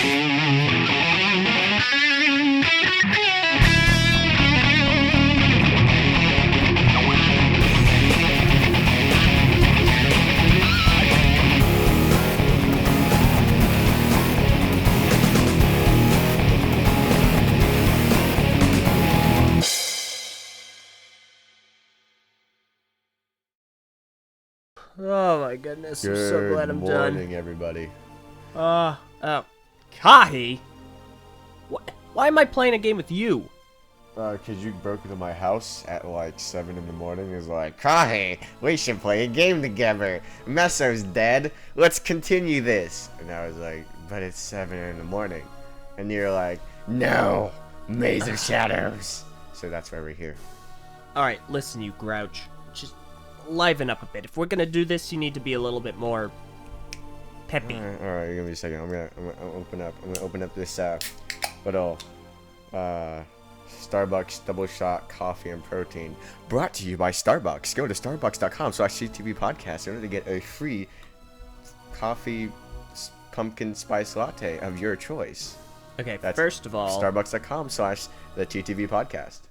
Oh my goodness, I'm so glad I'm done. Good morning, everybody. Kahi? Why am I playing a game with you? Cause you broke into my house at like 7 in the morning. It was like, Kahi, we should play a game together. Messo's dead. Let's continue this. And I was like, but it's 7 in the morning. And you're like, no, Maze of Shadows. So that's why we're here. Alright, listen, you grouch. Just liven up a bit. If we're gonna do this, you need to be a little bit more peppy. Alright, give me a second. I'm gonna open up this little Starbucks double shot coffee and protein, brought to you by Starbucks. Go to starbucks.com/CTV podcast in order to get a free coffee pumpkin spice latte of your choice. Okay, That's first of all, starbucks.com/the TTV podcast.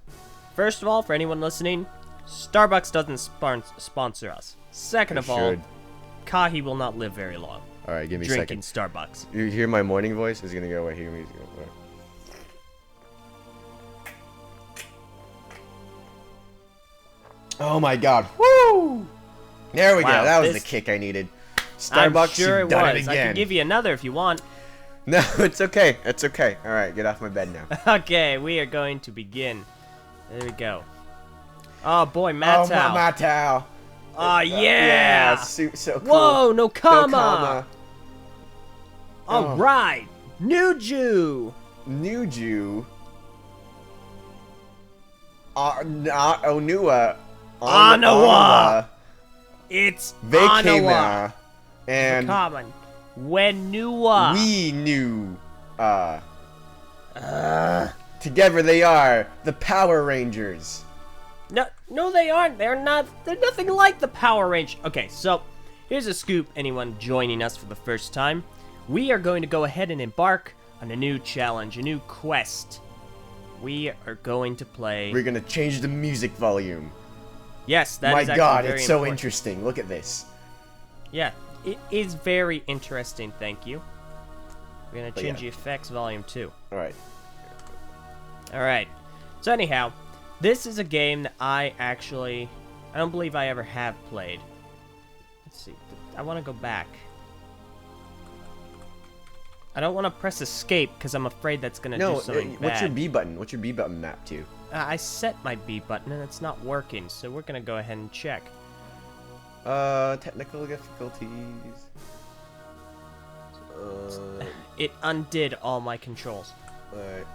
First of all, for anyone listening, Starbucks doesn't sponsor us. Second of all, Kahi will not live very long. All right, give me a drinking second. Starbucks. You hear my morning voice? It's gonna go away. Hear me. Oh my God! Woo! There we go. That was the kick I needed. Starbucks, I'm sure you've it done was. it again. I can give you another if you want. No, it's okay. It's okay. All right, get off my bed now. Okay, we are going to begin. There we go. Oh boy, Mattel. Oh, Mattel. Oh yeah. So cool. Whoa, no comma. No comma. All right, New Jew. New Jew. Not Onua. Anawa. It's Anawa. Vekema. And common. Wenua. we knew. Together they are the Power Rangers. No, they aren't. They're nothing like the Power Rangers. Okay, so here's a scoop. Anyone joining us for the first time, we are going to go ahead and embark on a new challenge, a new quest. We are going to play. We're gonna change the music volume. Yes, that My is actually God, very it's so important. interesting. Look at this. Yeah, it is very interesting. Thank you. We're gonna change yeah. the effects volume too. All right. All right. So anyhow, this is a game that I don't believe I ever have played. Let's see. I want to go back. I don't want to press escape because I'm afraid that's going to do something bad. What's your B button? What's your B button mapped to? I set my B button and it's not working, so we're going to go ahead and check. Technical difficulties. It undid all my controls. Alright.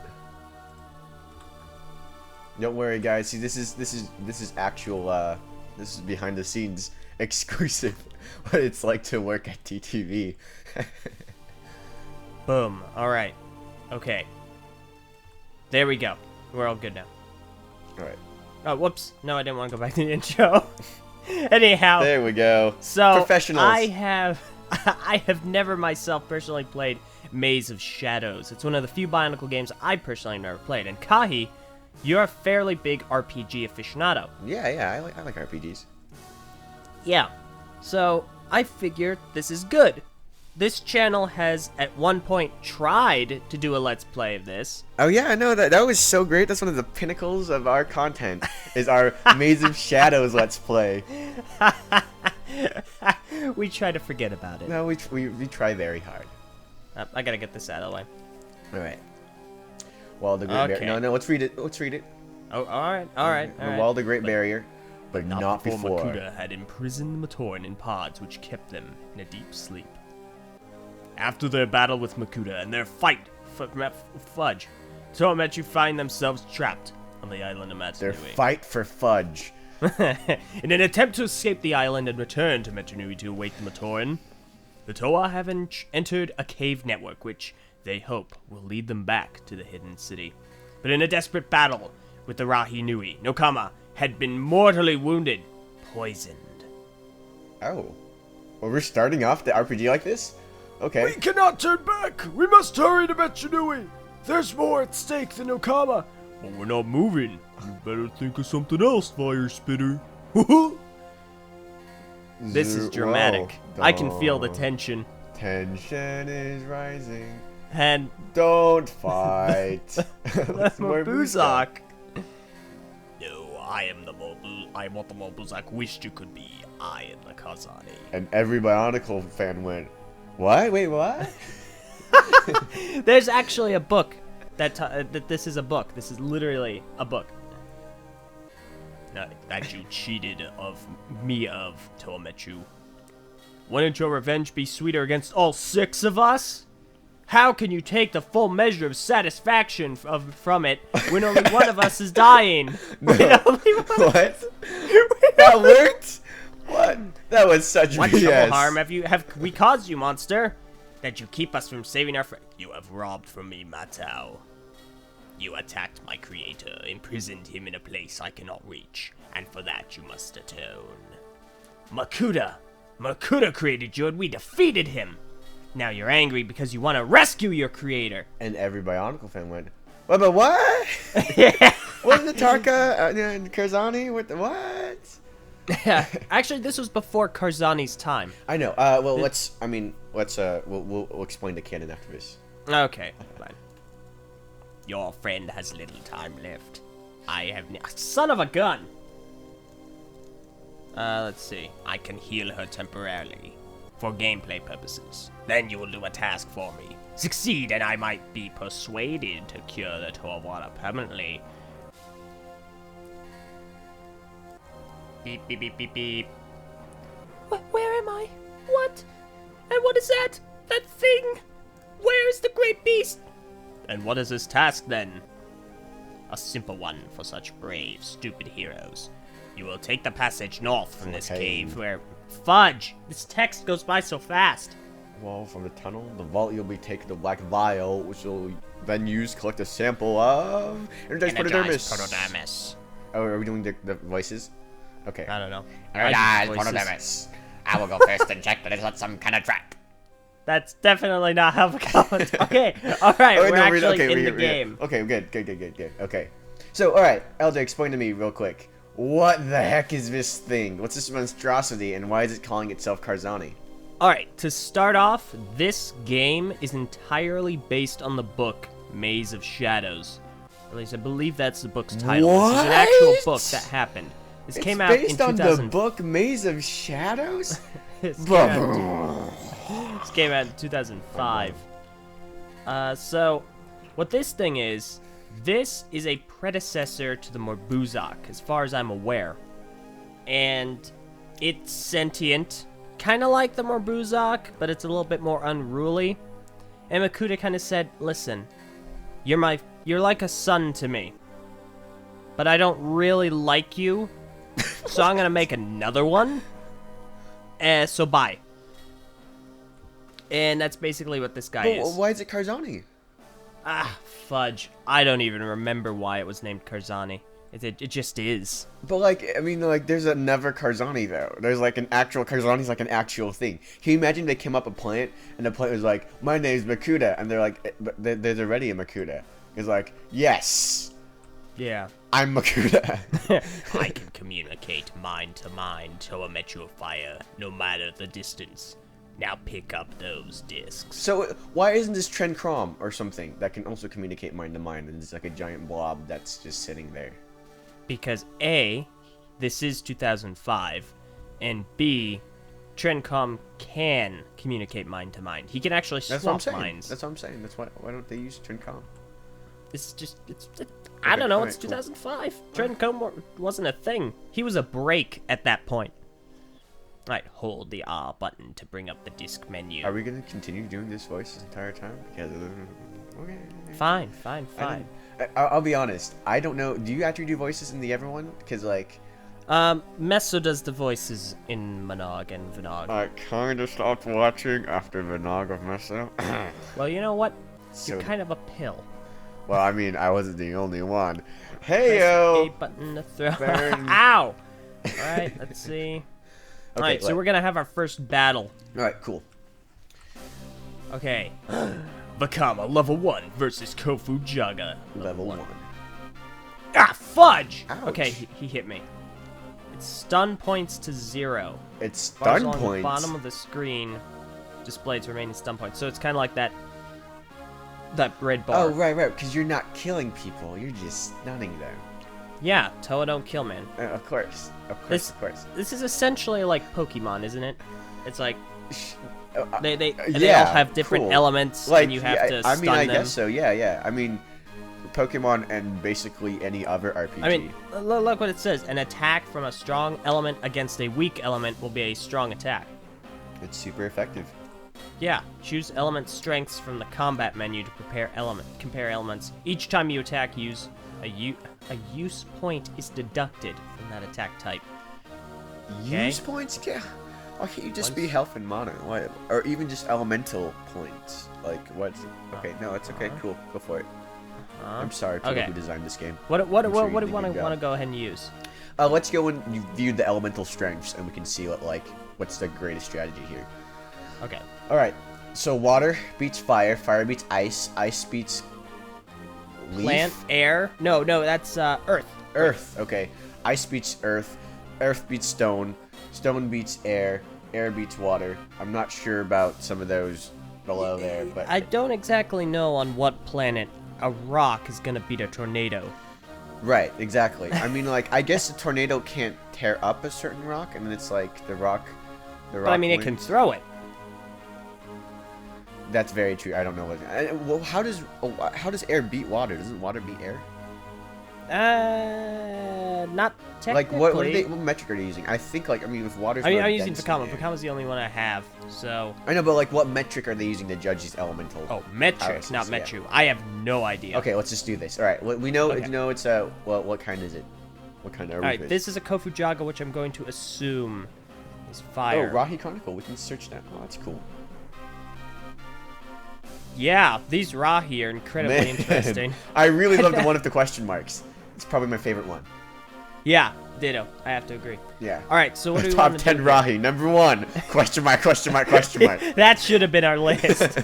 Don't worry, guys. See, this is actual. This is behind the scenes exclusive. What it's like to work at TTV. Boom. All right. Okay. There we go. We're all good now. All right. Oh, whoops. No, I didn't want to go back to the intro. Anyhow. There we go. So Professionals. I have never myself personally played Maze of Shadows. It's one of the few Bionicle games I personally never played. And Kahi, you're a fairly big RPG aficionado. Yeah. I like RPGs. Yeah. So I figured this is good. This channel has at one point tried to do a Let's Play of this. Oh yeah, no, that was so great. That's one of the pinnacles of our content. Is our Maze of Shadows Let's Play. We try to forget about it. No, we try very hard. I gotta get this out of the way. All right. Wall the Great Barrier. No, let's read it. Oh, all right. The Wall the Great Barrier, but not before. Makuta had imprisoned the Matoran in pods which kept them in a deep sleep. After their battle with Makuta and their fight for Fudge, Tomechu find themselves trapped on the island of Matsunui. Their fight for Fudge. In an attempt to escape the island and return to Matsunui to await the Matoran, the Toa have entered a cave network which they hope will lead them back to the hidden city. But in a desperate battle with the Rahi Nui, Nokama had been mortally wounded, poisoned. Oh. Well, we're starting off the RPG like this? Okay. We cannot turn back! We must hurry to Metchnui! There's more at stake than Okama! But we're not moving. You better think of something else, Fire Spitter. This is dramatic. Whoa. I can feel the tension. Tension is rising. And Don't fight. that's Marbuzak. No, I am what the Marbuzak wished you could be. I am the Kazani. And every Bionicle fan went, what? Wait, what? There's actually a book that this is a book. This is literally a book. That you cheated me of, Tometsu. Wouldn't your revenge be sweeter against all 6 of us? How can you take the full measure of satisfaction from it when only one of us is dying? What? That worked? What? That was such What BS. trouble harm have we caused you, monster? That you keep us from saving our friend? You have robbed from me, Matao. You attacked my creator, imprisoned him in a place I cannot reach, and for that you must atone. Makuta created you and we defeated him. Now you're angry because you want to rescue your creator. And every Bionicle fan went, what? But what? Yeah. Wasn't it Tarka and Karzani? What? Yeah. Actually, this was before Karzani's time. I know. Well, we'll explain the canon after this. Okay, fine. Your friend has little time left. I have son of a gun! Let's see. I can heal her temporarily. For gameplay purposes. Then you will do a task for me. Succeed and I might be persuaded to cure the Torwada permanently. Beep, beep, beep, beep, beep. Where am I? What? And what is that? That thing? Where is the great beast? And what is his task then? A simple one for such brave, stupid heroes. You will take the passage north from this cave where... Fudge! This text goes by so fast. Well, from the tunnel, the vault you'll be taking the black vial, which will then use to collect a sample of... Energized protodermis. Oh, are we doing the voices? Okay. I don't know. Energized protodermis. I will go first and check that it's not some kind of trap. That's definitely not how it goes. Okay, alright, we're actually in the game. Okay, good. Okay. So, alright, Eljay, explain to me real quick. What the heck is this thing? What's this monstrosity, and why is it calling itself Karzani? Alright, to start off, this game is entirely based on the book Maze of Shadows. At least I believe that's the book's title. What? This is an actual book that happened. This came out in 2000. It's based on the book Maze of Shadows? This came out in 2005. So, what this thing is, this is a predecessor to the Marbuzak, as far as I'm aware. And it's sentient, kind of like the Marbuzak, but it's a little bit more unruly. And Makuta kind of said, listen, you're like a son to me. But I don't really like you, so I'm gonna make another one. So bye. And that's basically what this guy is. Why is it Karzani? Ah, fudge. I don't even remember why it was named Karzani. It just is. But, like, I mean, like, there's another Karzani, though. There's, like, an actual Karzani's, like, an actual thing. Can you imagine they came up a plant, and the plant was like, my name's Makuta, and they're like, but there's already a Makuta. It's like, yes. Yeah. I'm Makuta. I can communicate mind to mind to a meteor fire, no matter the distance. Now pick up those discs. So, why isn't this Tren Crom or something that can also communicate mind to mind, and it's like a giant blob that's just sitting there? Because A, this is 2005, and B, Trencom can communicate mind to mind. He can actually swap minds. That's what I'm saying. That's why don't they use Trencom? It's just, I don't know, it's 2005. Trencom wasn't a thing. He was a break at that point. Alright, hold the R button to bring up the disc menu. Are we going to continue doing this voice this entire time? Because, okay. Fine. I'll be honest. I don't know. Do you actually do voices in the Everyone? Because, like... Meso does the voices in Manog and Vanog. I kind of stopped watching after Vanog of Meso. Well, you know what? You're kind of a pill. Well, I mean, I wasn't the only one. Hey-yo! A button to throw. Ow! Alright, let's see. Alright, so we're gonna have our first battle. Alright, cool. Okay. Vakama, level 1 versus Kofu Jaga. Level 1. Ah, fudge! Ouch. Okay, he hit me. It's stun points to 0. It's Bars stun along points. the bottom of the screen displays remaining stun points. So it's kind of like that red bar. Oh, right, because you're not killing people. You're just stunning them. Yeah, Toa don't kill, man. Of course. This is essentially like Pokemon, isn't it? It's like they all have different cool. elements, Like, and you have to I stun mean, I them. guess so. Yeah. I mean, Pokemon and basically any other RPG. I mean, look what it says. An attack from a strong element against a weak element will be a strong attack. it's super effective. Yeah, choose element strengths from the combat menu to compare elements. Each time you attack, a use point is deducted from that attack type. Okay. Use points? Yeah. Why can't you just be health and mana? Why, or even just elemental points? Like what? Okay, no, it's okay. Cool, go for it. I'm sorry, people who designed this game. What do you sure want to go ahead and use? Let's go and view the elemental strengths, and we can see what's the greatest strategy here. Okay. All right. So water beats fire. Fire beats ice. Ice beats leaf. Plant, air. No, that's earth. Earth. Okay. Ice beats earth. Earth beats stone. Stone beats air. Air beats water. I'm not sure about some of those below there, but I don't exactly know on what planet a rock is gonna beat a tornado. right, exactly. I mean, I guess a tornado can't tear up a certain rock, and then it's like the rock. But I mean, it can wins. throw it. That's very true. I don't know what. Well, how does air beat water? Doesn't water beat air? Not technically. Like what metric are they using? I think if water's. I'm more using dense Vakama. than air. Vakama's the only one I have, so. I know, but what metric are they using to judge these elemental? Oh, metric, not yeah. Metru. I have no idea. Okay, let's just do this. All right, we know. Okay. You know, it's what kind is it? What kind of? All right, this is a Kofu Jaga, which I'm going to assume is fire. Oh, Rahi Chronicle. We can search that. Oh, that's cool. Yeah, these Rahi are incredibly Man, interesting. I really love the one with the question marks. It's probably my favorite one. Yeah, ditto. I have to agree. Yeah. All right, so what do we Top want to 10 do? Rahi. Number 1. Question mark, question mark, question mark. That should have been our list.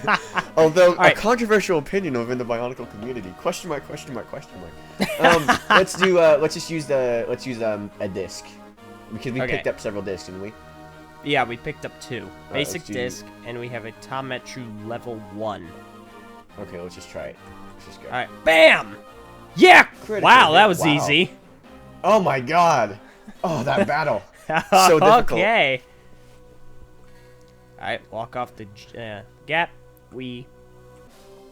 Although, right. a controversial opinion within the Bionicle community. Question mark, question mark, question mark. Let's use a disc. Because we picked up several discs, didn't we? Yeah, we picked up 2. Basic let's do- disc, and we have a Tametru level 1. Okay, let's just try it. Let's just go. All right, bam! Yeah! Critical Wow, that hit, was wow. easy. Oh my god. Oh, that battle. So difficult. Okay. All right, walk off the gap.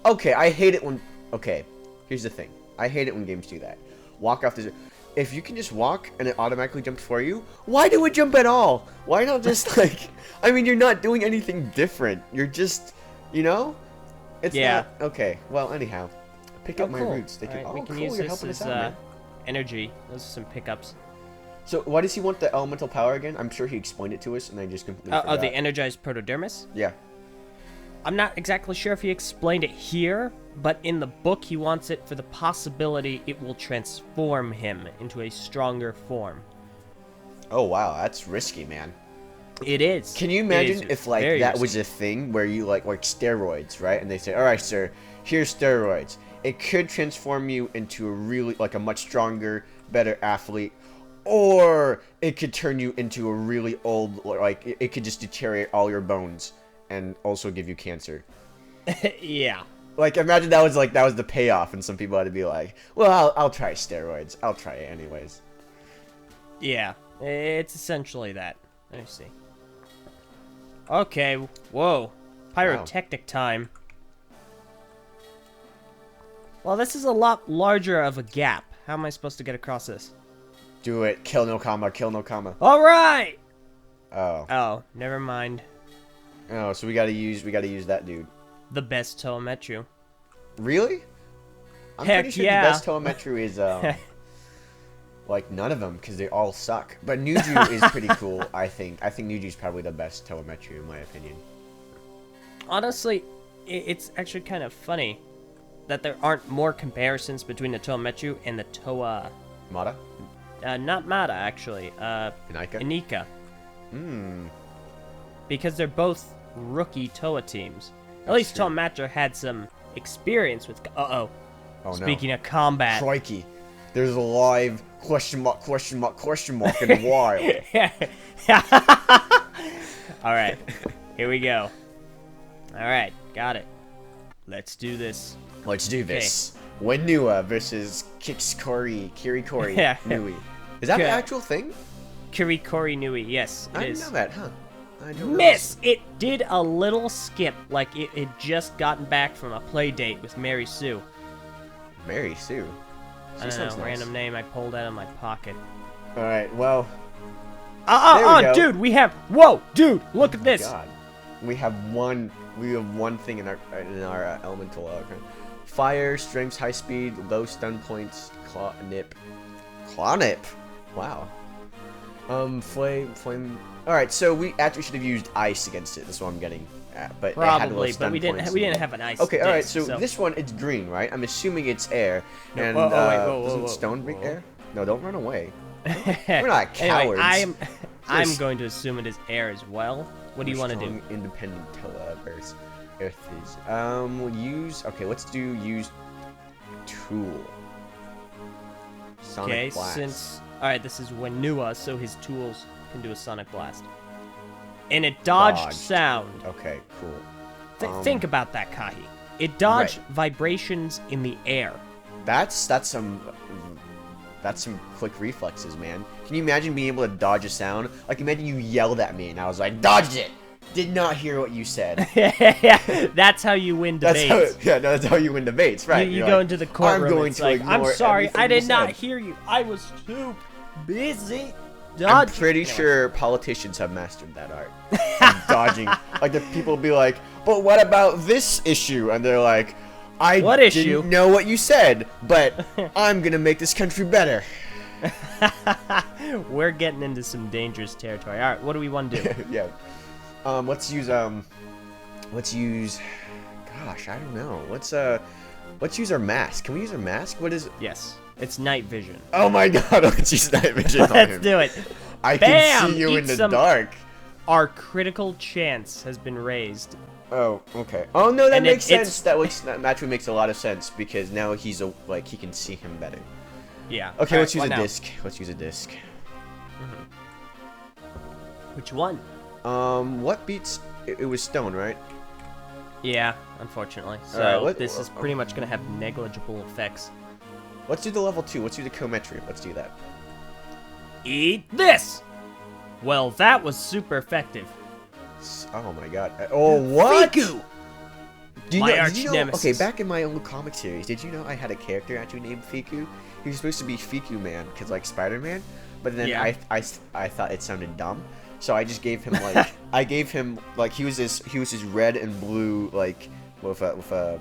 Okay, I hate it when... Okay, here's the thing. I hate it when games do that. Walk off the... If you can just walk and it automatically jumps for you, why do it jump at all? Why not just, I mean, you're not doing anything different. You're just, It's Yeah. not... Okay, well, anyhow. Pick up my cool. roots. They can... All right, we Oh, can cool, use you're this helping us as out, man. energy. Those are some pickups. So, why does he want the elemental power again? I'm sure he explained it to us, and I just completely forgot. Oh, the energized protodermis? Yeah. I'm not exactly sure if he explained it here, but in the book he wants it for the possibility it will transform him into a stronger form. Oh, wow, that's risky, man. It is. Can you imagine if that was a thing where you like steroids, right? And they say, "All right, sir, here's steroids. It could transform you into a much stronger, better athlete, or it could turn you into a really old, it could just deteriorate all your bones and also give you cancer." Yeah. Imagine that was the payoff, and some people had to be like, "Well, I'll try steroids. I'll try it anyways." Yeah, it's essentially that. Let me see. Okay, whoa. Pyrotechnic time. Well, this is a lot larger of a gap. How am I supposed to get across this? Do it. Kill no comma. Kill no comma. All right. Oh. Oh, never mind. Oh, so we gotta use that dude. The best telemetry. Really? I'm Heck pretty sure yeah. the best telemetry is none of them, because they all suck. But Nuju is pretty cool, I think. I think Nuju's probably the best telemetry, in my opinion. Honestly, it's actually kind of funny that there aren't more comparisons between the Toametru and the Toa... Mata? Not Mata, actually. Inika? Inika. Hmm. Because they're both rookie Toa teams. At least true. Tom Matcher had some experience with. Oh, Speaking of combat. Crikey. There's a live question mark in the wild. All right, here we go. All right, got it. Let's do this. Let's do this. Wenua versus Kirikori Yeah. Nui. Is that an Okay. actual thing? Kirikori Nui, yes, it I is. didn't know that, huh? I don't Miss! It did a little skip, like it had just gotten back from a play date with Mary Sue. know. Mary Sue. I don't sounds know, nice. random name I pulled out of my pocket. All right, well. There we go. Dude, we have. Whoa, dude, look at this. God, we have one thing in our elemental. Fire, strength, high speed, low stun points, claw nip. Wow. Flame. All right, so we actually should have used ice against it. That's what I'm getting at. But it had low Probably, stun but we didn't. points We and- didn't have an ice. Okay, all right. disc, So this one, it's green, right? I'm assuming it's air. No, And whoa, wait, doesn't whoa. stone bring air? No, don't run away. We're not cowards. Anyway, I'm Yes. going to assume it is air as well. What do you want to do? Strong, independent Earth is. We'll use. Okay, let's do use tool. Sonic Okay, blast. since alright, this is Wenua, so his tools can do a sonic blast. And it dodged sound. Okay, cool. Think about that, Kahi. It dodged vibrations in the air. That's some quick reflexes, man. Can you imagine being able to dodge a sound? Like, imagine you yelled at me and I was like, dodged it! Did not hear what you said. That's how you win debates. That's how you win debates, right? You You're go like, into the courtroom. I'm going it's to like, I'm ignore sorry, everything I you did not said." hear you. I was too busy I'm dodging. pretty Anyway. sure politicians have mastered that art. Of dodging. Like, the people be like, but what about this issue? And they're like, What didn't issue? know what you said, but I'm gonna make this country better. We're getting into some dangerous territory. All right, what do we want to do? Yeah. Let's use gosh, I don't know. Let's use our mask. Can we use our mask? What is it? Yes, it's night vision. Oh my god, let's use night vision on Let's him. do it. I Bam! can see you Eat in the some- dark. Our critical chance has been raised. Oh, okay. Oh no, that And makes it's- sense. That actually makes a lot of sense because now he can see him better. Yeah. Okay, All let's right, use a what now? disc. Let's use a disc. Which one? What beats? It was stone, right? Yeah, unfortunately. So Alright, this is pretty much going to have negligible effects. Let's do the level 2. Let's do the Kometry. Let's do that. Eat this! Well, that was super effective. Oh my god. Oh, what? Fiku! Do you My know, arch did you know, nemesis. okay, back in my old comic series, did you know I had a character actually named Fiku? He was supposed to be Fiku Man, cause like Spider-Man, but then Yeah. I thought it sounded dumb, so I just gave him like he was this red and blue like with a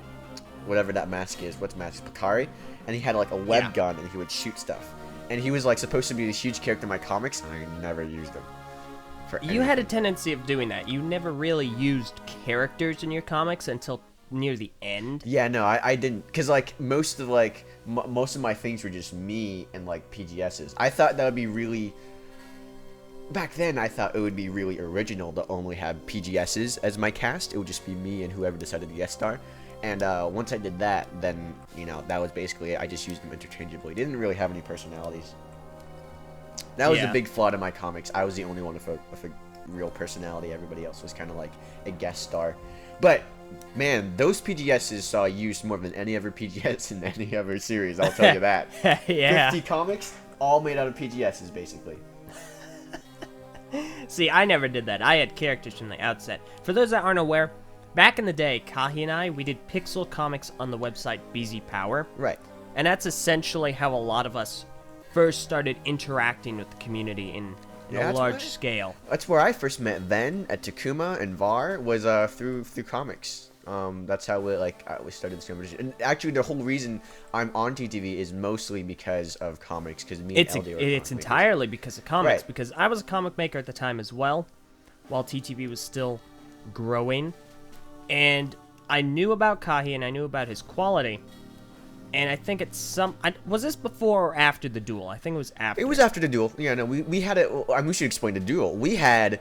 whatever that mask is. What's the mask? Bakari, and he had like a web Yeah. gun and he would shoot stuff, and he was like supposed to be this huge character in my comics, and I never used him. You had a tendency of doing that. You never really used characters in your comics until near the end. Yeah, no, I didn't, cause like most of my things were just me and like PGSs. I thought that would be really. Back then, I thought it would be really original to only have PGSs as my cast. It would just be me and whoever decided to guest star. And once I did that, then that was basically it. I just used them interchangeably. Didn't really have any personalities. That was the Yeah. big flaw in my comics. I was the only one with a real personality. Everybody else was kind of like a guest star. But man, those PGSs saw used more than any other PGS in any other series. I'll tell you that. Yeah. 50 comics, all made out of PGSs, basically. See, I never did that. I had characters from the outset. For those that aren't aware, back in the day, Kahi and I, we did pixel comics on the website BZ Power. Right. And that's essentially how a lot of us first started interacting with the community in Yeah, a that's large right. scale. That's where I first met Ven at Takuma and Var was through comics. That's how we started this conversation. And actually, the whole reason I'm on TTV is mostly because of comics. Because me and It's LD were it's comic makers. entirely because of comics. Right. Because I was a comic maker at the time as well, while TTV was still growing, and I knew about Kahi and I knew about his quality. And I think it's was this before or after the duel? I think it was after. It was after the duel. Yeah, no, we had it. We should explain the duel. We had.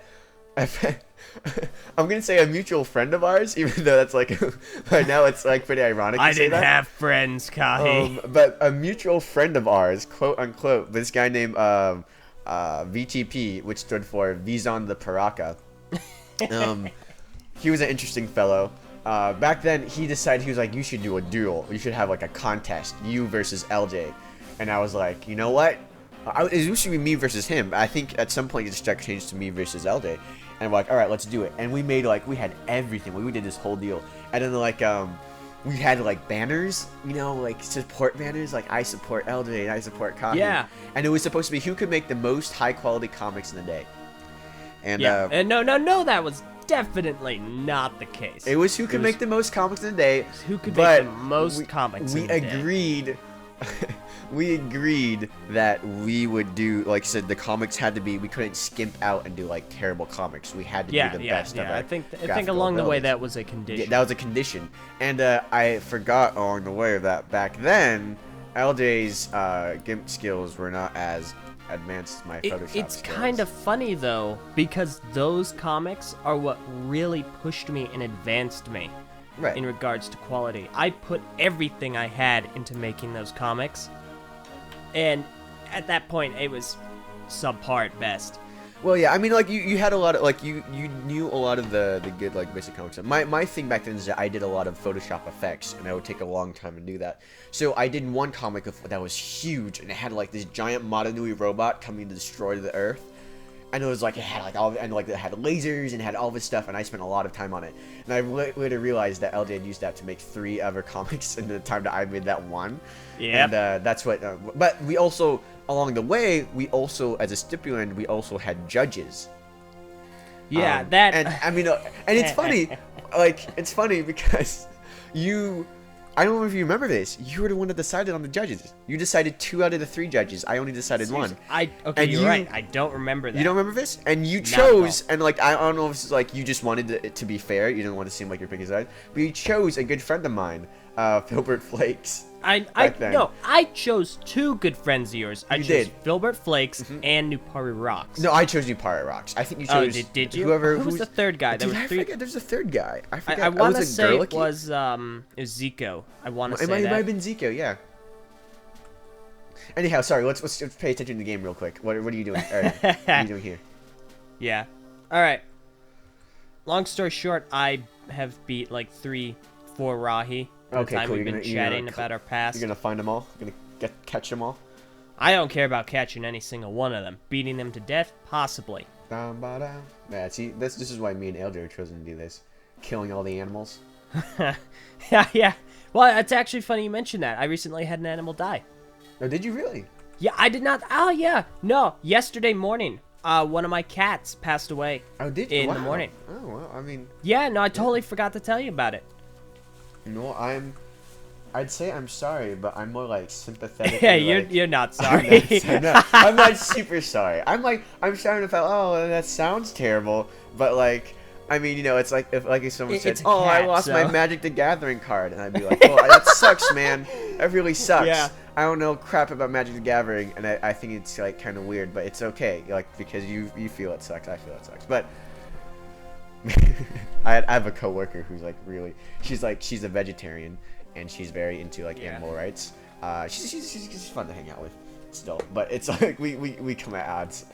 I'm gonna say a mutual friend of ours, even though that's like right now it's like pretty ironic. I to say didn't that. have friends, Kahi. But a mutual friend of ours, quote unquote, this guy named VTP, which stood for Vizon the Paraka. He was an interesting fellow. Back then, he decided, he was like, you should do a duel. You should have like a contest, you versus LJ. And I was like, you know what? It should be me versus him. I think at some point it just got changed to me versus LJ. And we're like, all right, let's do it. And we made like, we had everything. We did this whole deal. And then like, we had like banners, you know, like support banners, like I support LJ and I support Kahi. Yeah. And it was supposed to be who could make the most high quality comics in the day. And Yeah. And no, that was definitely not the case. it was who could make the most comics in the day. Who could but make the most comics we in the day. agreed we agreed that we would do, like I said, the comics had to be, we couldn't skimp out and do like terrible comics. We had to do the best of our I think graphical along the way abilities. that was a condition. Yeah, that was a condition. And I forgot along the way that back then LJ's GIMP skills were not as advanced as my Photoshop It's skills. kind of funny though, because those comics are what really pushed me and advanced me right. in regards to quality. I put everything I had into making those comics, and at that point it was subpar at best. Well, yeah, I mean, like, you had a lot of, like, you knew a lot of the good, like, basic comics. My thing back then is that I did a lot of Photoshop effects, and I would take a long time to do that. So I did one comic that was huge, and it had, like, this giant Motonui robot coming to destroy the Earth. And it was, like, it had, like, all, and, like, it had lasers, and it had all this stuff, and I spent a lot of time on it. And I later realized that LJ had used that to make 3 other comics in the time that I made that one. Yeah. And that's what, but we also, along the way, we also, as a stipulant, we also had judges. Yeah, And I mean, and it's funny, like, it's funny because I don't know if you remember this, you were the one that decided on the judges. You decided 2 out of the 3 judges. I only decided 1. Okay, And you're right. I don't remember that. You don't remember this? And you Not chose, and like, I don't know if it's like you just wanted it to be fair, you didn't want to seem like you're picking sides, but you chose a good friend of mine, Filbert Flakes. No, I chose 2 good friends of yours. I You chose did. Filbert Flakes and Nupari Rocks. No, I chose you Pirate Rocks. I think you Oh, chose did you? whoever. Who was the third guy? There Dude, was I 3. forget. There's a third guy. I forget. I want to was say it Gerlicke? was Zico. I want to It say might that. have been Zico. Yeah. Anyhow, sorry. Let's pay attention to the game real quick. What are you doing? All right, what are you doing here? Yeah. All right. Long story short, I have beat like 3, 4 Rahi. Okay, time cool. we've been chatting about our past. You're gonna find them all. You're gonna catch them all. I don't care about catching any single one of them. Beating them to death, possibly. Down, ba, down. Yeah. See, this is why me and LJ are chosen to do this. Killing all the animals. Yeah. Well, it's actually funny you mentioned that. I recently had an animal die. Oh, did you really? Yeah, I did not. Oh, yeah. No, yesterday morning, one of my cats passed away. Oh, did you? In Wow. the morning. Oh, well, I mean, Yeah, no, I totally forgot to tell you about it. no, I'd say I'm sorry, but I'm more like sympathetic. Yeah, like, you're not sorry. I'm not super sorry. I'm sorry if that sounds terrible, but like, I mean, you know, it's like if someone said, It's a "Oh, I cat, lost my so." Magic the Gathering card," and I'd be like, "Oh, that sucks, man. That really sucks. Yeah. I don't know crap about Magic the Gathering, and I think it's like kind of weird, but it's okay, like because you feel it sucks, I feel it sucks, but." I have a coworker who's like she's a vegetarian and she's very into like animal rights. She's fun to hang out with still, but it's like we come at odds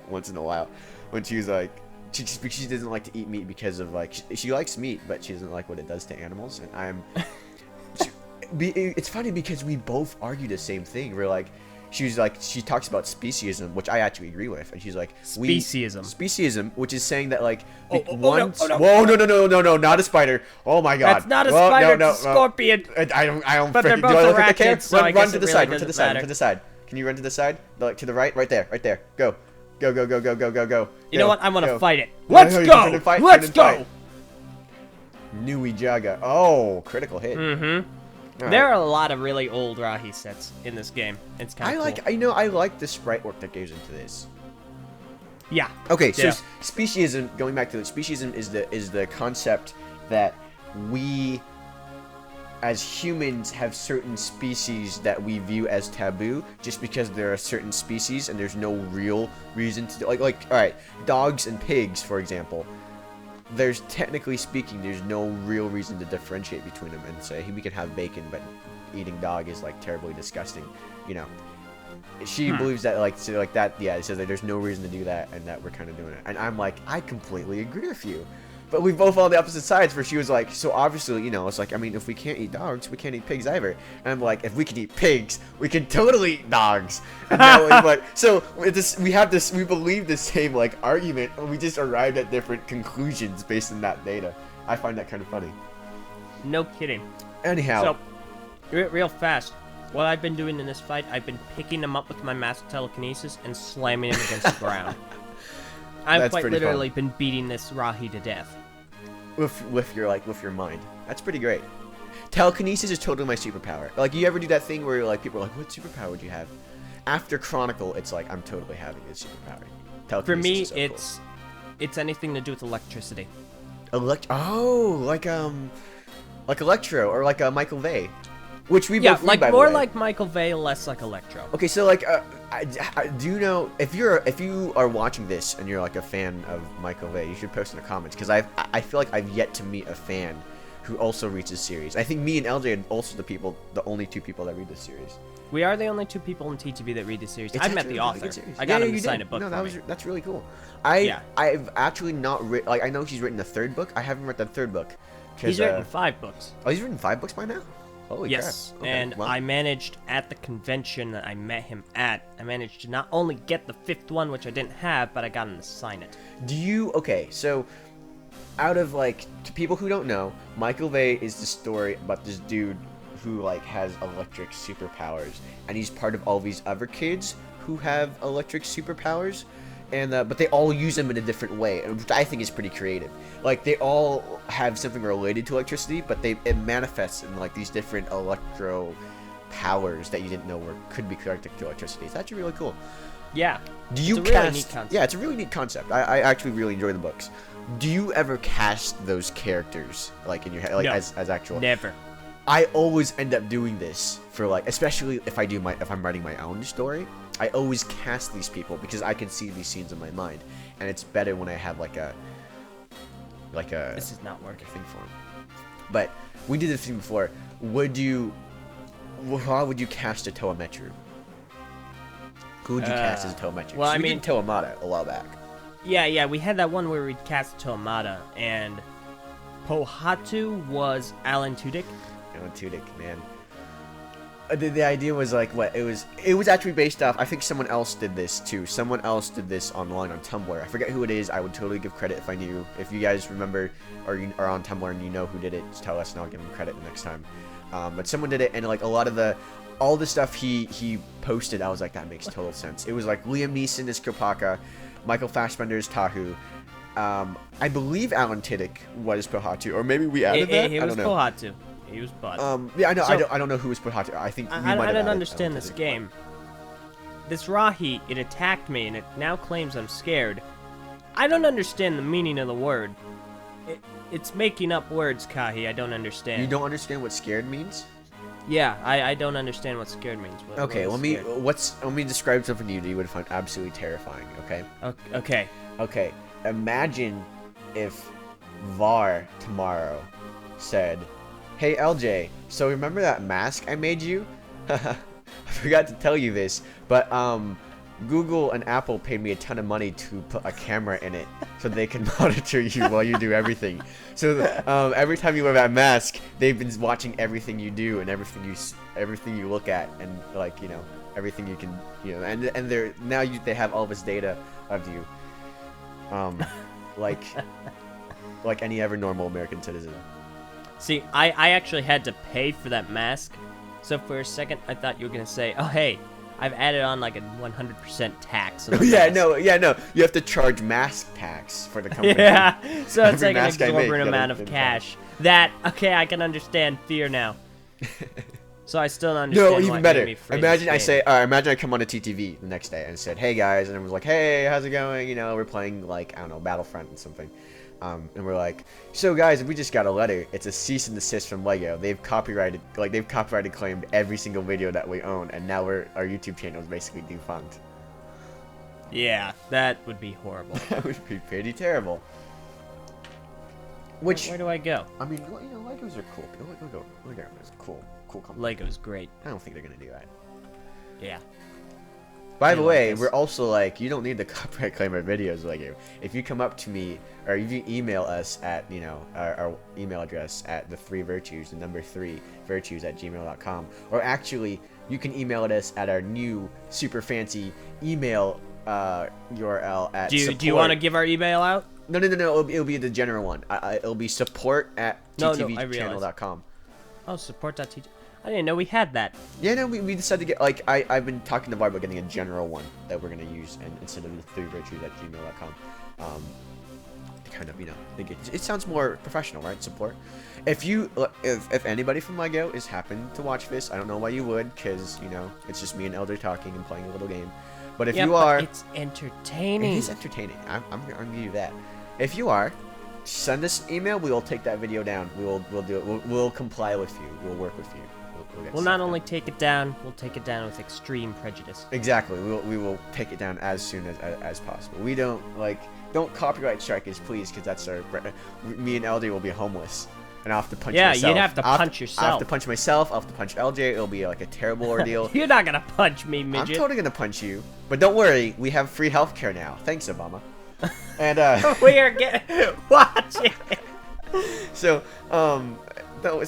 once in a while when she's like she doesn't like to eat meat because of like she likes meat but she doesn't like what it does to animals, and it's funny because we both argue the same thing. We're like, she talks about speciesism, which I actually agree with, and she's like, speciesism, which is saying that like no. Whoa, no, not a spider. Oh my god, That's not a spider, no, it's a scorpion. I don't. But they're freaking- both do I look like I arachnids, so I Run guess to it the really side. Run to the doesn't side. matter. To the side. Can you run to the side? Like to the right. Right there. Right there. Go. Go. You know what? I'm gonna fight it. No, Let's no, you go. turn and fight, Let's turn and go. fight. Nui Jaga. Oh, critical hit. Mm-hmm. All There right. are a lot of really old Rahi sets in this game. It's kind of cool. I like the sprite work that goes into this. Yeah. Okay, so Yeah. speciesism, going back to it, speciesism is the concept that we as humans have certain species that we view as taboo just because there are certain species and there's no real reason to like all right, dogs and pigs, for example. there's technically speaking, there's no real reason to differentiate between them and say, hey, we can have bacon, but eating dog is like terribly disgusting, you know. She believes that that, yeah, it says that there's no reason to do that and that we're kind of doing it. And I'm like, I completely agree with you. But we both on the opposite sides, where she was like, so obviously, you know, it's like, I mean, if we can't eat dogs, we can't eat pigs either. And I'm like, if we can eat pigs, we can totally eat dogs. And now we're like, so we believe the same, like, argument, and we just arrived at different conclusions based on that data. I find that kind of funny. No kidding. Anyhow. So, real fast. What I've been doing in this fight, I've been picking them up with my master telekinesis and slamming them against the ground. I've quite literally been beating this Rahi to death. With your mind. That's pretty great. Telekinesis is totally my superpower. Like, you ever do that thing where like people are like, what superpower would you have? After Chronicle, it's like I'm totally having a superpower. Telekinesis For me, is so cool. it's anything to do with electricity. Like Electro or like Michael Vey, which we both read, by the way. Like Michael Vey, less like Electro. Okay, so like, I do you know if you are watching this and you're like a fan of Michael Vey, you should post in the comments, because I feel like I've yet to meet a fan who also reads this series. I think me and LJ are also the only two people that read this series. We are the only two people in TTV that read this series. I met the author. I got him to sign a book. No, that's really cool. I've actually not read, like, I know he's written the third book. I haven't read the third book. He's written 5 books. Oh, he's written 5 books by now? Holy crap. Okay, and well, I managed at the convention that I met him at, I managed to not only get the 5th one, which I didn't have, but I got him to sign it. Okay, so out of, like, to people who don't know, Michael Vey is the story about this dude who, like, has electric superpowers, and he's part of all these other kids who have electric superpowers, and but they all use them in a different way, which I think is pretty creative. Like, they all have something related to electricity, but it manifests in like these different electro powers that you didn't know could be connected to electricity. It's actually really cool. Yeah. Do you it's a really neat concept. Yeah, it's a really neat concept. I actually really enjoy the books. Do you ever cast those characters like in your head, like no, as actual? Never. I always end up doing this for, like, especially if I'm writing my own story. I always cast these people because I can see these scenes in my mind, and it's better when I have like a This is not working. thing for them. But we did this thing before. How would you cast a Toametru? Who would you cast as a Toametru? Well, I mean, Toamata a while back. Yeah, we had that one where we cast Toamata, and Pohatu was Alan Tudyk. Alan Tudyk, man. The idea was like, what, it was actually based off, I think someone else did this too. Someone else did this online on Tumblr. I forget who it is. I would totally give credit if I knew. If you guys remember or you are on Tumblr and you know who did it, just tell us and I'll give them credit the next time. But someone did it, and like a lot of all the stuff he posted, I was like, that makes total sense. It was like Liam Neeson is Kopaka, Michael Fassbender is Tahu. I believe Alan Tudyk was Pohatu, or maybe we added that. He was Pohatu. He was Bud. Yeah, I know. So, I don't know who was Pohatu. I think I don't understand this game. This Rahi, it attacked me, and it now claims I'm scared. I don't understand the meaning of the word. It's making up words, Kahi. I don't understand. You don't understand what scared means? Yeah, I don't understand what scared means. Okay, let me describe something to you would find absolutely terrifying. Okay. Okay. Okay. Imagine if VAR tomorrow said, "Hey LJ, so remember that mask I made you? I forgot to tell you this, but Google and Apple paid me a ton of money to put a camera in it so they can monitor you while you do everything. So every time you wear that mask, they've been watching everything you do and everything you look at, and like, you know, everything you can, you know, and they have all this data of you, like any other normal American citizen." See, I actually had to pay for that mask, so for a second I thought you were gonna say, "Oh hey, I've added on like a 100% tax." Yeah, no. You have to charge mask tax for the company. Yeah, so it's like an exorbitant amount of cash. Okay, I can understand fear now. So I still don't understand. No, even better. Imagine I come on to TTV the next day and said, "Hey guys," and I was like, "Hey, how's it going? You know, we're playing like, I don't know, Battlefront and something." And we're like, "So guys, we just got a letter. It's a cease and desist from Lego. They've copyrighted claimed every single video that we own, and now our YouTube channel is basically defunct." Yeah, that would be horrible. That would be pretty terrible. Which Where do I go? I mean, you know, Legos are cool. Look at this cool company. Lego's great. I don't think they're gonna do that. Yeah. By the way, this. we're also like, you don't need to copyright claim our videos, Lego. If you come up to me, or if you email us at, you know, our email address at the 3 virtues, the number 3 virtues at gmail.com, or actually, you can email us at our new super fancy email URL at Do you want to give our email out? No. It'll be the general one. It'll be support at ttvchannel.com. Oh, support.ttv. I didn't know we had that. Yeah, no, we decided to get, like, I've been talking to Barb about getting a general one that we're going to use and instead of the 3 virtues at gmail.com. To kind of, you know, think it sounds more professional, right? Support. If anybody from Lego is happen to watch this, I don't know why you would, because, you know, it's just me and Elder talking and playing a little game. But if you are... it's entertaining. It is entertaining. I'm going to give you that. If you are, send us an email. We will take that video down. We'll do it. We'll comply with you. We'll work with you. We'll not only take it down, we'll take it down with extreme prejudice. Exactly. We will take it down as soon as possible. We don't copyright strike us, please, because that's our... Me and LJ will be homeless. And I'll have to punch myself. Yeah, you'd have to punch yourself. I'll have to punch myself. I'll have to punch LJ. It'll be like a terrible ordeal. You're not gonna punch me, midget. I'm totally gonna punch you. But don't worry, we have free healthcare now. Thanks, Obama. And we are getting... Watch it! So,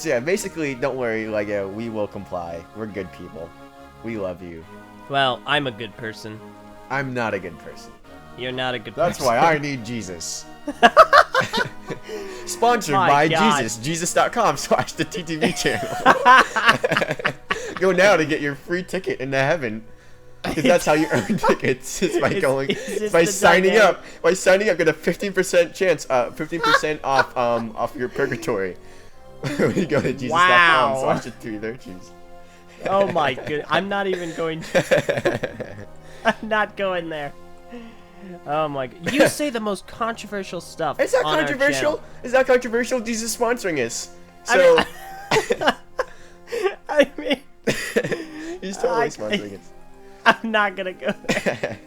yeah, basically, don't worry, Lego, we will comply. We're good people. We love you. Well, I'm a good person. I'm not a good person. You're not a good That's person. why I need Jesus. Sponsored My by God. Jesus. Jesus.com/the TTV channel. Go now to get your free ticket into heaven. Because that's how you earn tickets. It's by signing up. By signing up, get a 15% chance, 15% off off your purgatory. When you go to Jesus.com/the3 virtues. Oh my goodness. I'm not even going to... I'm not going there. Oh my god. You say the most controversial stuff. Is that on controversial? Our channel. Is that controversial? Jesus sponsoring us. So I mean he's totally sponsoring us. I'm not gonna go there.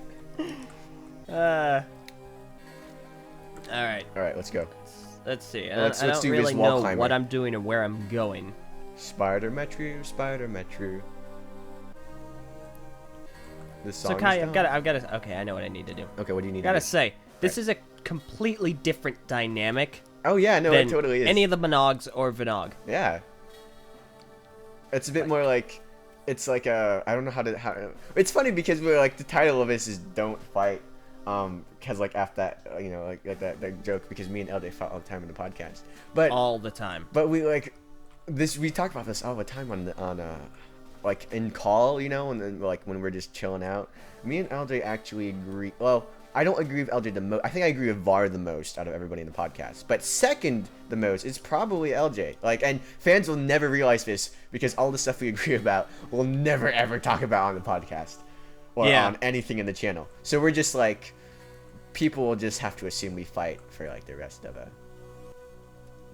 Alright. Alright, let's go. Let's see. Let's I don't do really this wall know climber. what I'm doing or where I'm going. Spider Metro. The song So Kai, is I've done. got to. Okay, I know what I need to do. Okay, what do you need I gotta to do? say, this is a completely different dynamic Oh yeah, no, than it totally is. any of the Monogs or Vinog. Yeah. It's a bit more like, it's like a, I don't know how to, it's funny because we're like, the title of this is Don't Fight, cause like after that, you know, like that joke, because me and LJ fought all the time in the podcast. But, All the time. but we like, we talk about this all the time on like in call, you know, and then like when we're just chilling out. Me and LJ actually agree, well, I don't agree with LJ the most. I think I agree with VAR the most out of everybody in the podcast. But second the most is probably LJ. Like, and fans will never realize this because all the stuff we agree about we'll never ever talk about on the podcast or on anything in the channel. So we're just like, people will just have to assume we fight for like the rest of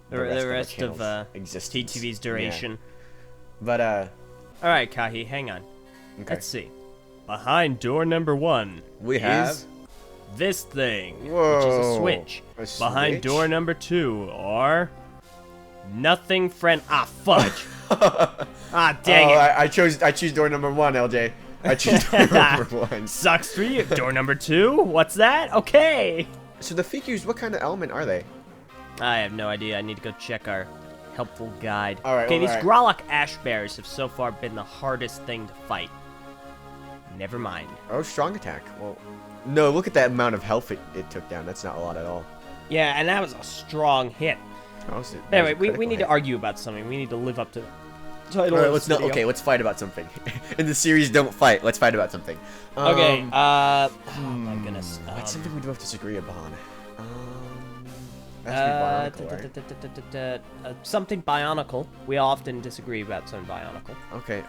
The rest of existence. TTV's duration. Yeah. But All right, Kahi, hang on. okay. Let's see. Behind door number 1 We have is this thing, which is Whoa. a switch. A Behind switch? door number 2 are nothing friend. Ah, fudge. Ah, dang it. I choose door number 1, LJ. I choose door number 1. Sucks for you. Door number 2. What's that? Okay. So the figures, what kind of element are they? I have no idea. I need to go check our helpful guide. All right, okay, well, these all right. Grolok ash bears have so far been the hardest thing to fight. Never mind. Oh, strong attack. Well, no, look at that amount of health it took down. That's not a lot at all. Yeah, and that was a strong hit. That was a Anyway, we critical need to hit. argue about something. We need to live up to the title All right, of let's this not. video. Okay, let's fight about something. In the series, don't fight. Let's fight about something. Okay, oh my goodness. What's something we both disagree upon? Something Bionicle. We often disagree about something Bionicle. Okay.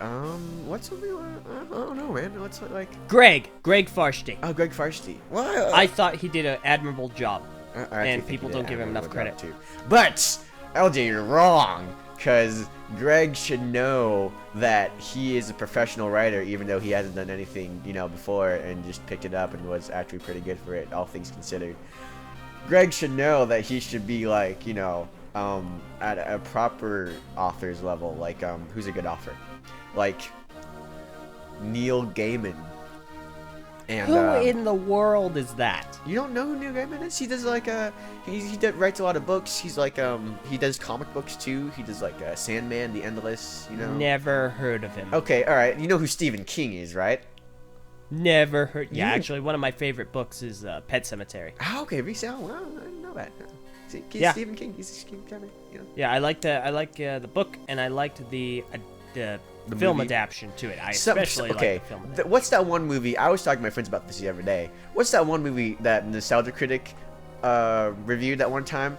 What's something? I don't know, man. What's like? Greg Farsty. Oh, Greg Farsty. What? I thought he did an admirable job. I actually and think people he did don't give him enough admirable credit. job, too. But LJ, you're wrong. Because Greg should know that he is a professional writer, even though he hasn't done anything, you know, before, and just picked it up and was actually pretty good for it, all things considered. Greg should know that he should be like, at a proper author's level. Like, who's a good author? Like Neil Gaiman. And Who in the world is that? you don't know who Neil Gaiman is? He does like writes a lot of books. He's like he does comic books too. He does like Sandman, The Endless. Never heard of him. Okay, all right. You know who Stephen King is, right? Never heard. Yeah, You- actually, one of my favorite books is Pet Sematary. Oh, okay. Well, I didn't know that. See, Yeah. Stephen King. He's kind of, Yeah, I like the book, and I liked the film movie? adaptation to it. I Some- especially okay. like the film adaptation. What's that one movie? I was talking to my friends about this the other day. What's that one movie that Nostalgia Critic reviewed that one time?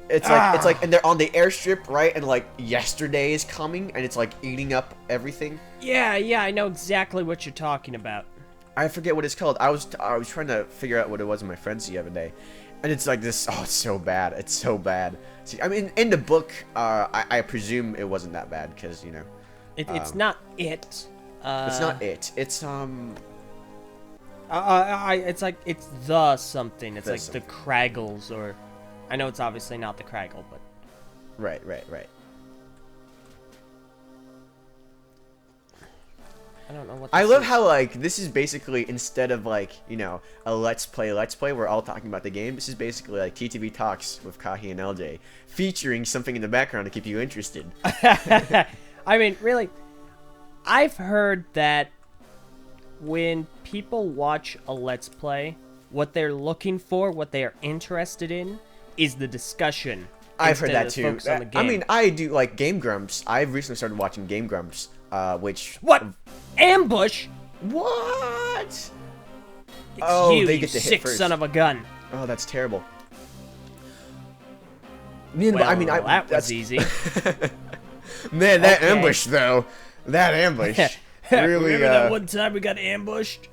It's like, and they're on the airstrip, right? And like yesterday is coming, and it's like eating up everything. Yeah, I know exactly what you're talking about. I forget what it's called. I was trying to figure out what it was with my friends the other day, and it's like this. Oh, it's so bad. It's so bad. See, I mean, in the book, I presume it wasn't that bad because It's not it. it's not it. It's It's like it's the something. It's The like something. the Kraggles, or I know it's obviously not the Kraggle, but right. I don't know what. I this love is. how like this is basically instead of like a let's play we're all talking about the game. This is basically like TTV Talks with Kahi and Eljay, featuring something in the background to keep you interested. I mean, really, I've heard that when people watch a Let's Play, what they're looking for, what they are interested in, is the discussion. I've heard instead that of too. focus on the I game. mean, I do like Game Grumps. I've recently started watching Game Grumps, which What? Ambush? What? It's Oh, you, they you get to hit sick first. son of a gun. Oh, that's terrible. Well, I mean, that was that's easy. Man, that Okay. ambush though. That ambush really. Remember that one time we got ambushed?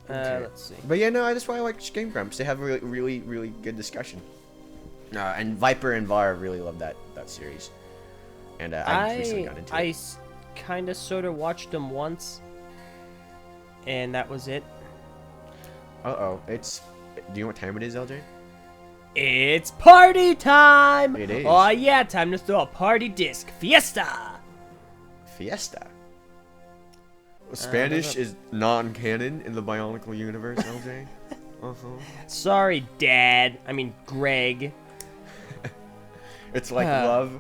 Let's see. But yeah, no, that's why I like Game Grumps. They have a really good discussion. And Viper and Var really love that series. And I recently got into it. kind of sort of watched them once, and that was it. Uh-oh, it's... Do you know what time it is, LJ? It's party time! It is. Oh yeah, time to throw a party disc. Fiesta! Fiesta. Spanish is non-canon in the Bionicle universe, LJ. Uh-huh. Sorry, Dad. I mean, Greg. It's like love.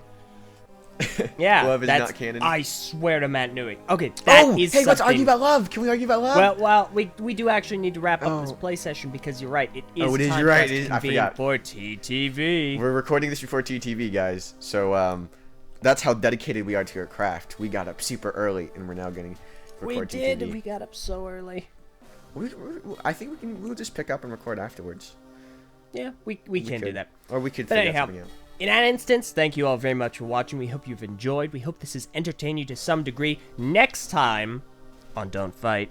Yeah, Love is that's, not canon. I swear to Matt Newey. Okay, that is hey, let's something. argue about love. Can we argue about love? Well, we do actually need to wrap up this Oh. play session because you're right. It is Oh, it is, time you're for right, us it to is, I convene forgot. for TTV. We're recording this before TTV, guys. So, that's how dedicated we are to our craft. We got up super early, and we're now getting We record did. TTV. We got up so early. I think we'll just pick up and record afterwards. Yeah, we can do could. that. Or we could But figure anyhow, out something out. in that instance, thank you all very much for watching. We hope you've enjoyed. We hope this has entertained you to some degree. Next time on Don't Fight,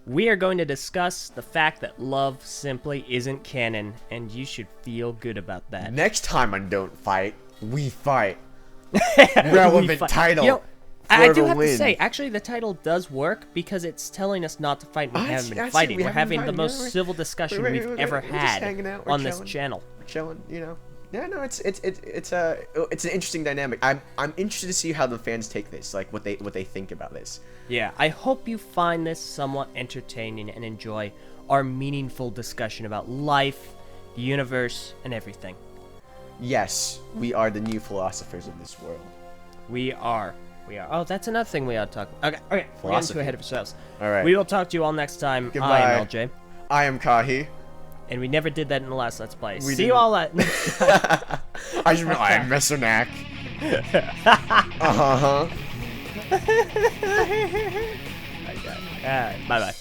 we are going to discuss the fact that love simply isn't canon, and you should feel good about that. Next time on Don't Fight, we fight. Relevant We fight. title. You know, I do Whoever have to wins. say, actually, the title does work because it's telling us not to fight. We haven't been I see, fighting. we We're haven't been having the fighting, most yeah, civil discussion we're we've ever just had hanging out, we're on this chilling. channel. We're chilling, Yeah, no, it's an interesting dynamic. I'm interested to see how the fans take this, like what they think about this. Yeah, I hope you find this somewhat entertaining and enjoy our meaningful discussion about life, the universe, and everything. Yes, we are the new philosophers of this world. We are. Oh, that's another thing we ought to talk about. Okay, we're getting Philosophy. too ahead of ourselves. All right. We will talk to you all next time. Goodbye. I am LJ. I am Kahi. And we never did that in the last Let's Play. See didn't. you all at... I just I'm Messernack. Uh-huh. Bye-bye.